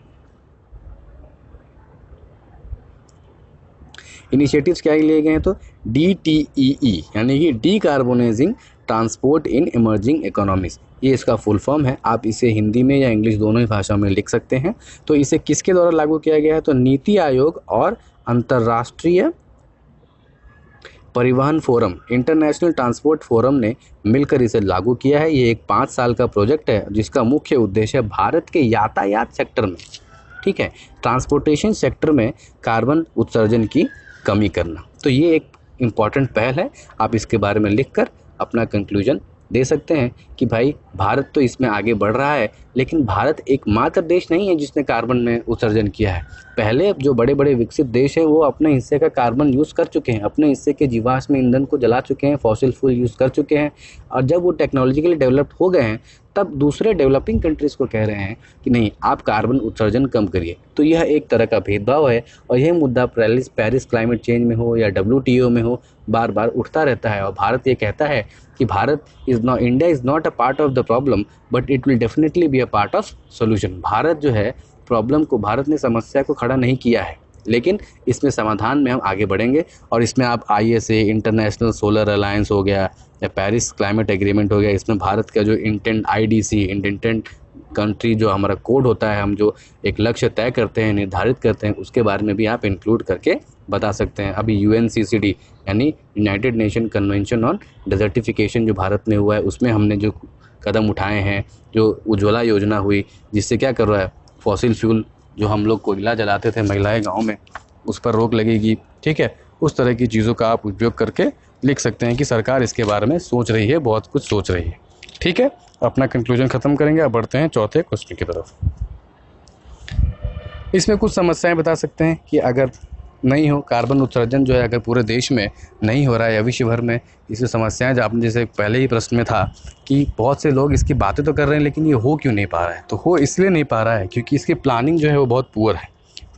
इनिशिएटिव्स, क्या लिए गए हैं, तो DTEE यानी कि decarbonising transport in emerging economies, ये इसका फुल फॉर्म है। आप इसे हिंदी में या इंग्लिश दोनों ही भाषा में लिख सकते हैं। तो इसे किसके द्वारा लागू किया गया है, तो नीति आयोग और अंतर्राष्ट्रीय परिवहन फोरम, इंटरनेशनल ट्रांसपोर्ट फोरम ने मिलकर इसे लागू किया है। ये एक 5 साल का प्रोजेक्ट है जिसका मुख्य उद्देश्य है भारत के यातायात सेक्टर में, ठीक है, ट्रांसपोर्टेशन सेक्टर में कार्बन उत्सर्जन की कमी करना। तो ये एक इम्पॉर्टेंट पहल है, आप इसके बारे में लिखकर अपना कंक्लूजन दे सकते हैं कि भाई भारत तो इसमें आगे बढ़ रहा है, लेकिन भारत एकमात्र देश नहीं है जिसने कार्बन में उत्सर्जन किया है। पहले जो बड़े बड़े विकसित देश हैं वो अपने हिस्से का कार्बन यूज़ कर चुके हैं, अपने हिस्से के जीवाश्म ईंधन को जला चुके हैं, फॉसिल फ्यूल यूज़ कर चुके हैं, और जब वो टेक्नोलॉजिकली डेवलप्ड हो गए हैं तब दूसरे डेवलपिंग कंट्रीज़ को कह रहे हैं कि नहीं, आप कार्बन उत्सर्जन कम करिए। तो यह एक तरह का भेदभाव है, और यह मुद्दा पेरिस क्लाइमेट चेंज में हो या WTO में हो, बार बार उठता रहता है। और भारत ये कहता है कि India is not a part of the problem but it will definitely be a part of solution. Bharat जो है भारत ने समस्या को खड़ा नहीं किया है, लेकिन इसमें समाधान में हम आगे बढ़ेंगे। और इसमें आप ISA, इंटरनेशनल सोलर अलायंस हो गया, या पेरिस क्लाइमेट एग्रीमेंट हो गया, इसमें भारत का जो IDC इंटेंट कंट्री जो हमारा कोड होता है, हम जो एक लक्ष्य तय करते हैं, निर्धारित करते हैं, उसके बारे में भी आप इंक्लूड करके बता सकते हैं। अभी UNCCD यानी United nation convention on desertification जो भारत में हुआ है, उसमें हमने जो कदम उठाए हैं, जो उज्ज्वला योजना हुई, जिससे क्या कर रहा है, फॉसिल फ्यूल जो हम लोग कोयला जलाते थे महिलाएं गांव में, उस पर रोक लगेगी। ठीक है, उस तरह की चीज़ों का आप उपयोग करके लिख सकते हैं कि सरकार इसके बारे में सोच रही है, बहुत कुछ सोच रही है। ठीक है, अपना कंक्लूजन ख़त्म करेंगे, अब बढ़ते हैं चौथे क्वेश्चन की तरफ। इसमें कुछ समस्याएं बता सकते हैं कि अगर नहीं हो, कार्बन उत्सर्जन जो है अगर पूरे देश में नहीं हो रहा है या विश्व भर में, इसमें समस्याएं, जो आपने जैसे पहले ही प्रश्न में था कि बहुत से लोग इसकी बातें तो कर रहे हैं लेकिन ये हो क्यों नहीं पा रहा है। तो हो इसलिए नहीं पा रहा है क्योंकि इसकी प्लानिंग जो है वो बहुत पुअर है।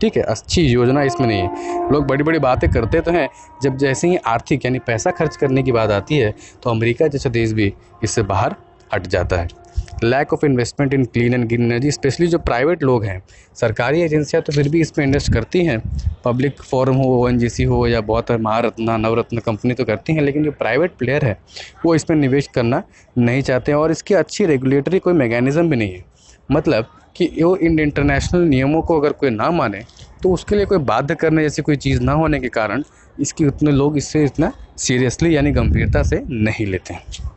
ठीक है, अच्छी योजना इसमें नहीं है। लोग बड़ी बड़ी बातें करते तो हैं, जब जैसे ही आर्थिक यानी पैसा खर्च करने की बात आती है तो अमेरिका जैसा देश भी इससे बाहर हट जाता है। Lack of investment in clean and green energy, specially जो प्राइवेट लोग हैं, सरकारी एजेंसियां तो फिर भी इसमें इन्वेस्ट करती हैं, पब्लिक फोरम हो, ONGC हो या बहुत महारत्ना नवरत्न कंपनी तो करती हैं, लेकिन जो प्राइवेट प्लेयर है वो इसमें निवेश करना नहीं चाहते हैं। और इसकी अच्छी रेगुलेटरी कोई मैकेनिज़्म भी नहीं है, मतलब कि वो इन इंटरनेशनल नियमों को अगर कोई ना माने तो उसके लिए कोई बाध्य करने जैसी कोई चीज़ ना होने के कारण इसकी उतने लोग इससे इतना सीरियसली यानी गंभीरता से नहीं लेते हैं।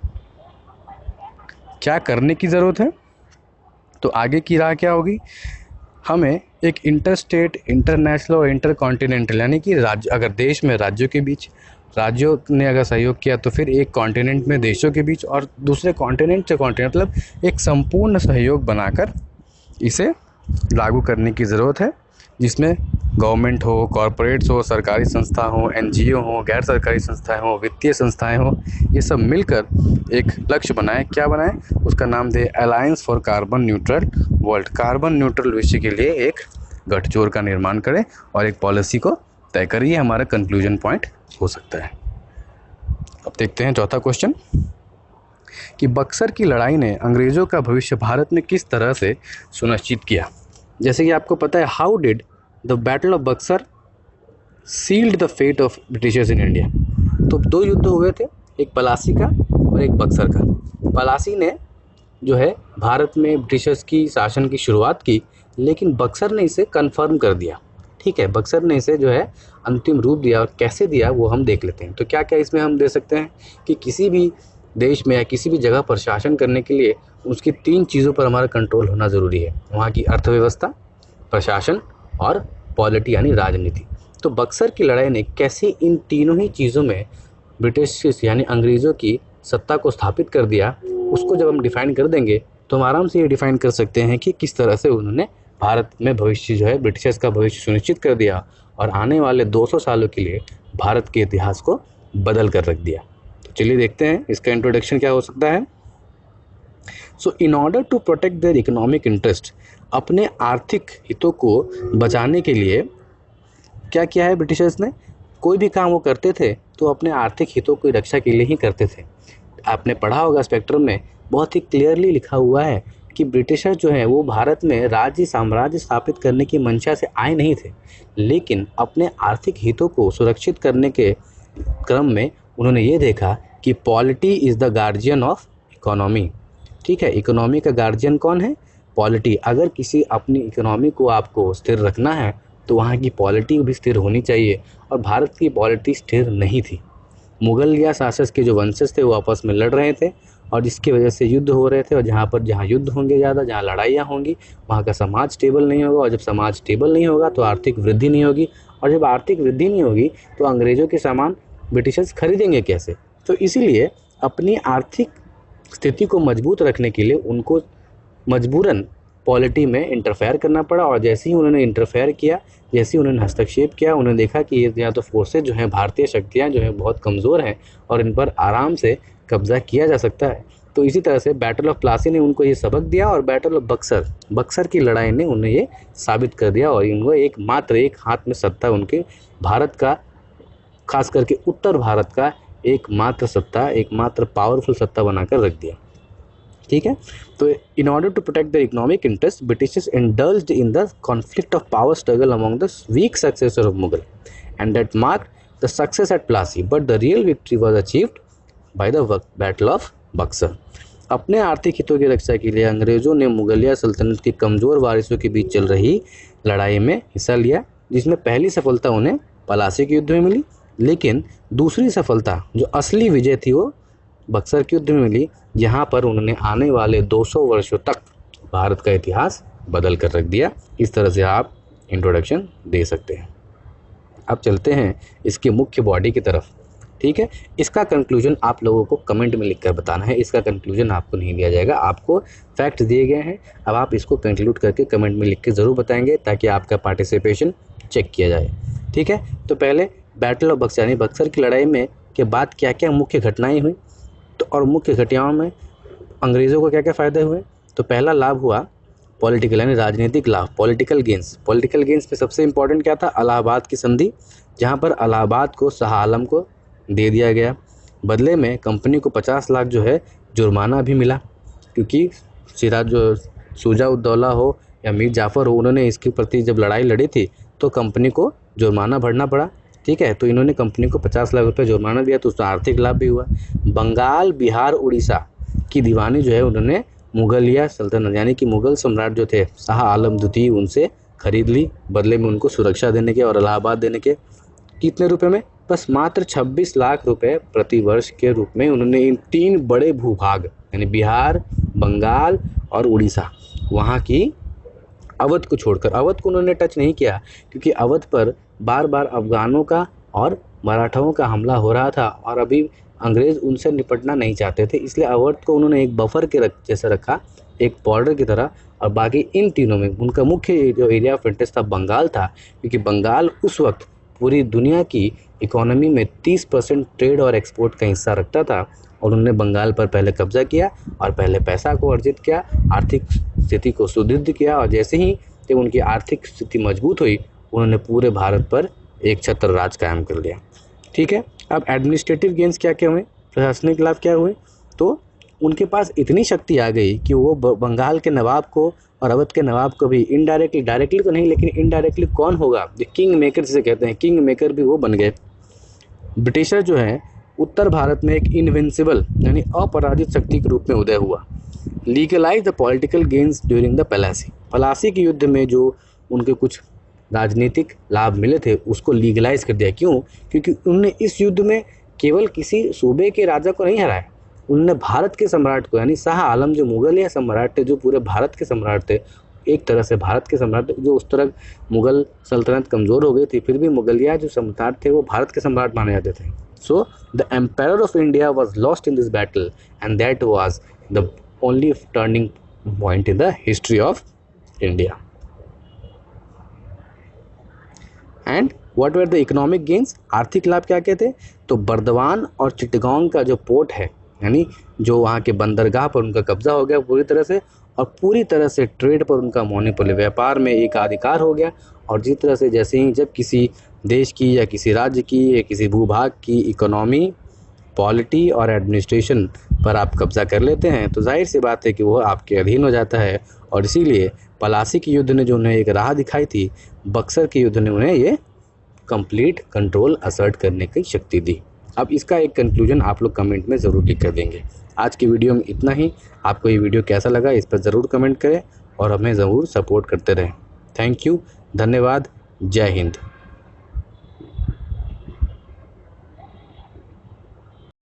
क्या करने की ज़रूरत है, तो आगे की राह क्या होगी, हमें एक इंटरस्टेट, इंटरनेशनल और इंटरकॉन्टिनेंटल यानी कि राज्य, अगर देश में राज्यों के बीच, राज्यों ने अगर सहयोग किया तो फिर एक कॉन्टिनेंट में देशों के बीच, और दूसरे कॉन्टिनेंट से कॉन्टिनेंट, मतलब एक संपूर्ण सहयोग बनाकर इसे लागू करने की ज़रूरत है, जिसमें गवर्नमेंट हो, कॉरपोरेट्स हो, सरकारी संस्था हो, NGO हो, गैर सरकारी संस्थाएं हो, वित्तीय संस्थाएं हो, ये सब मिलकर एक लक्ष्य बनाएं। क्या बनाएं, उसका नाम the alliance for carbon neutral world. Carbon neutral विश्व के लिए एक गठजोड़ का निर्माण करें और एक पॉलिसी को तय करें। ये हमारा कंक्लूजन पॉइंट हो सकता है। अब देखते हैं चौथा क्वेश्चन कि बक्सर की लड़ाई ने अंग्रेज़ों का भविष्य भारत में किस तरह से सुनिश्चित किया। जैसे कि आपको पता है, how did the battle of Buxar sealed the fate of britishers in India. तो दो युद्ध हुए थे, एक पलासी का और एक बक्सर का। पलासी ने जो है भारत में ब्रिटिशर्स की शासन की शुरुआत की, लेकिन बक्सर ने इसे कन्फर्म कर दिया। ठीक है, बक्सर ने इसे जो है अंतिम रूप दिया, और कैसे दिया वो हम देख लेते हैं। तो क्या क्या इसमें हम दे सकते हैं कि किसी भी देश में या किसी भी जगह पर शासन करने के लिए उसकी 3 चीज़ों पर हमारा कंट्रोल होना ज़रूरी है, वहाँ की अर्थव्यवस्था, प्रशासन और पॉलिटी यानी राजनीति। तो बक्सर की लड़ाई ने कैसे इन तीनों ही चीज़ों में ब्रिटिश यानी अंग्रेज़ों की सत्ता को स्थापित कर दिया, उसको जब हम डिफ़ाइन कर देंगे तो हम आराम से ये डिफ़ाइन कर सकते हैं कि किस तरह से उन्होंने भारत में भविष्य जो है, ब्रिटिशर्स का भविष्य सुनिश्चित कर दिया और आने वाले 200 सालों के लिए भारत के इतिहास को बदल कर रख दिया। तो चलिए देखते हैं इसका इंट्रोडक्शन क्या हो सकता है। So in order to protect their economic interest, अपने आर्थिक हितों को बचाने के लिए क्या किया है ब्रिटिशर्स ने, कोई भी काम वो करते थे तो अपने आर्थिक हितों की रक्षा के लिए ही करते थे। आपने पढ़ा होगा स्पेक्ट्रम में बहुत ही क्लियरली लिखा हुआ है कि ब्रिटिशर जो है वो भारत में राज्य साम्राज्य स्थापित करने की मंशा से आए नहीं थे, लेकिन अपने आर्थिक हितों को सुरक्षित करने के क्रम में उन्होंने ये देखा कि polity is the guardian of economy. ठीक है, इकोनॉमी का गार्जियन कौन है, पॉलिटी। अगर किसी अपनी इकोनॉमी को आपको स्थिर रखना है तो वहाँ की पॉलिटी भी स्थिर होनी चाहिए, और भारत की पॉलिटी स्थिर नहीं थी। मुगल या शासक के जो वंशज थे वो आपस में लड़ रहे थे, और जिसकी वजह से युद्ध हो रहे थे, और जहाँ युद्ध होंगे ज़्यादा, जहाँ लड़ाइयाँ होंगी, वहाँ का समाज स्टेबल नहीं होगा, और जब समाज स्टेबल नहीं होगा तो आर्थिक वृद्धि नहीं होगी, और जब आर्थिक वृद्धि नहीं होगी तो अंग्रेज़ों के सामान ब्रिटिशर्स खरीदेंगे कैसे। तो इसीलिए अपनी आर्थिक स्थिति को मजबूत रखने के लिए उनको मजबूरन पॉलिटी में इंटरफेयर करना पड़ा। और जैसे ही उन्होंने इंटरफेयर किया, जैसे ही उन्होंने हस्तक्षेप किया, उन्होंने देखा कि ये या तो फोर्सेज जो हैं, भारतीय शक्तियाँ जो हैं बहुत कमज़ोर हैं और इन पर आराम से कब्जा किया जा सकता है। तो इसी तरह से बैटल ऑफ प्लासी ने उनको ये सबक दिया और बैटल ऑफ बक्सर की लड़ाई ने उन्हें ये साबित कर दिया और इनको एक हाथ में सत्ता उनके भारत का, खास करके उत्तर भारत का एकमात्र पावरफुल सत्ता बनाकर रख दिया। ठीक है, तो in order to protect the economic interest, britishers indulged in the conflict of power struggle among the weak successor of Mughal and that marked the success at Plassey, but the real victory was achieved by the battle of Buxar. अपने आर्थिक हितों की रक्षा के लिए अंग्रेजों ने मुगलिया सल्तनत के कमज़ोर वारिसों के बीच चल रही लड़ाई में हिस्सा लिया, जिसमें पहली सफलता उन्हें प्लासी के युद्ध में मिली, लेकिन दूसरी सफलता जो असली विजय थी वो बक्सर के युद्ध में मिली, जहाँ पर उन्होंने आने वाले 200 वर्षों तक भारत का इतिहास बदल कर रख दिया। इस तरह से आप इंट्रोडक्शन दे सकते हैं। अब चलते हैं इसके मुख्य बॉडी की तरफ। ठीक है, इसका कंक्लूजन आप लोगों को कमेंट में लिखकर बताना है। इसका कंक्लूजन आपको नहीं दिया जाएगा, आपको फैक्ट दिए गए हैं। अब आप इसको कंक्लूड करके कमेंट में लिख के ज़रूर बताएंगे ताकि आपका पार्टिसिपेशन चेक किया जाए। ठीक है, तो पहले बैटल ऑफ बक्सर यानी बक्सर की लड़ाई में के बाद क्या क्या मुख्य घटनाएं हुई, तो और मुख्य घटनाओं में अंग्रेज़ों को क्या क्या फ़ायदे हुए। तो पहला लाभ हुआ पॉलिटिकल यानी राजनीतिक लाभ, पॉलिटिकल गेंस में सबसे इंपॉर्टेंट क्या था, इलाहाबाद की संधि, जहाँ पर इलाहाबाद को शाह आलम को दे दिया गया। बदले में कंपनी को 50 लाख जो है जुर्माना भी मिला, क्योंकि शुजा-उद-दौला हो या मीर जाफ़र हो, उन्होंने इसके प्रति जब लड़ाई लड़ी थी तो कंपनी को जुर्माना भरना पड़ा। ठीक है, तो इन्होंने कंपनी को 50 लाख रुपए जुर्माना दिया, तो उसका आर्थिक लाभ भी हुआ। बंगाल, बिहार, उड़ीसा की दीवानी जो है उन्होंने मुगलिया सल्तनत यानी कि मुगल सम्राट जो थे शाह आलम द्वितीय, उनसे खरीद ली, बदले में उनको सुरक्षा देने के और इलाहाबाद देने के। कितने रुपए में? बस मात्र 26 लाख रुपए प्रति वर्ष के रूप में उन्होंने इन 3 बड़े भूभाग यानी बिहार, बंगाल और उड़ीसा, वहाँ की अवध को छोड़कर, अवध को उन्होंने टच नहीं किया क्योंकि अवध पर बार बार अफगानों का और मराठाओं का हमला हो रहा था और अभी अंग्रेज़ उनसे निपटना नहीं चाहते थे, इसलिए अवध को उन्होंने एक बफर के जैसे रखा, एक बॉर्डर की तरह। और बाकी इन तीनों में उनका मुख्य जो एरिया ऑफ इंटरेस्ट था बंगाल था, क्योंकि बंगाल उस वक्त पूरी दुनिया की इकोनॉमी में 30% ट्रेड और एक्सपोर्ट का हिस्सा रखता था और उन्होंने बंगाल पर पहले कब्जा किया और पहले पैसा को अर्जित किया, आर्थिक स्थिति को सुदृढ़ किया और जैसे ही जब उनकी आर्थिक स्थिति मजबूत हुई उन्होंने पूरे भारत पर एक छत्र राज कायम कर लिया। ठीक है, अब एडमिनिस्ट्रेटिव गेंस क्या क्या हुए, प्रशासनिक लाभ क्या हुए, तो उनके पास इतनी शक्ति आ गई कि वो बंगाल के नवाब को और अवध के नवाब को भी इनडायरेक्टली, डायरेक्टली तो नहीं लेकिन इनडायरेक्टली कौन होगा, जो किंग मेकर जिसे कहते हैं, किंग मेकर भी वो बन गए। ब्रिटिशर जो है उत्तर भारत में एक इनविंसिबल यानी अपराजित शक्ति के रूप में उदय हुआ। Legalise the political gains during the Plassey के युद्ध में जो उनके कुछ राजनीतिक लाभ मिले थे उसको लीगलाइज कर दिया। क्यों? क्योंकि उन्होंने इस युद्ध में केवल किसी सूबे के राजा को नहीं हराया, उन्होंने भारत के सम्राट को यानी शाह आलम जो मुगलिया सम्राट थे, जो पूरे भारत के सम्राट थे, एक तरह से भारत के सम्राट जो उस तरह मुगल सल्तनत कमज़ोर हो गई थी फिर भी मुगलिया जो सम्राट थे वो भारत के सम्राट माने जाते थे। So the empire of India was lost in this battle and that was the only turning point in the history of India. And what were the economic gains, आर्थिक लाभ क्या क्या थे, तो बर्दवान और चिटगांव का जो पोर्ट है यानी जो वहाँ के बंदरगाह पर उनका कब्जा हो गया पूरी तरह से, और पूरी तरह से ट्रेड पर उनका मोनोपोली, व्यापार में एक अधिकार हो गया। और जिस तरह से जैसे ही जब किसी देश की या किसी राज्य की या किसी भूभाग की इकोनॉमी, पॉलिटी और एडमिनिस्ट्रेशन पर आप कब्जा कर लेते हैं तो जाहिर सी बात है कि वो आपके अधीन हो जाता है। और इसीलिए प्लासी के युद्ध ने जो उन्हें एक राह दिखाई थी, बक्सर के युद्ध ने उन्हें ये कंप्लीट कंट्रोल असर्ट करने की शक्ति दी। अब इसका एक कंक्लूजन आप लोग कमेंट में ज़रूर लिख कर देंगे। आज की वीडियो में इतना ही। आपको ये वीडियो कैसा लगा इस पर ज़रूर कमेंट करें और हमें ज़रूर सपोर्ट करते रहें। थैंक यू, धन्यवाद, जय हिंद।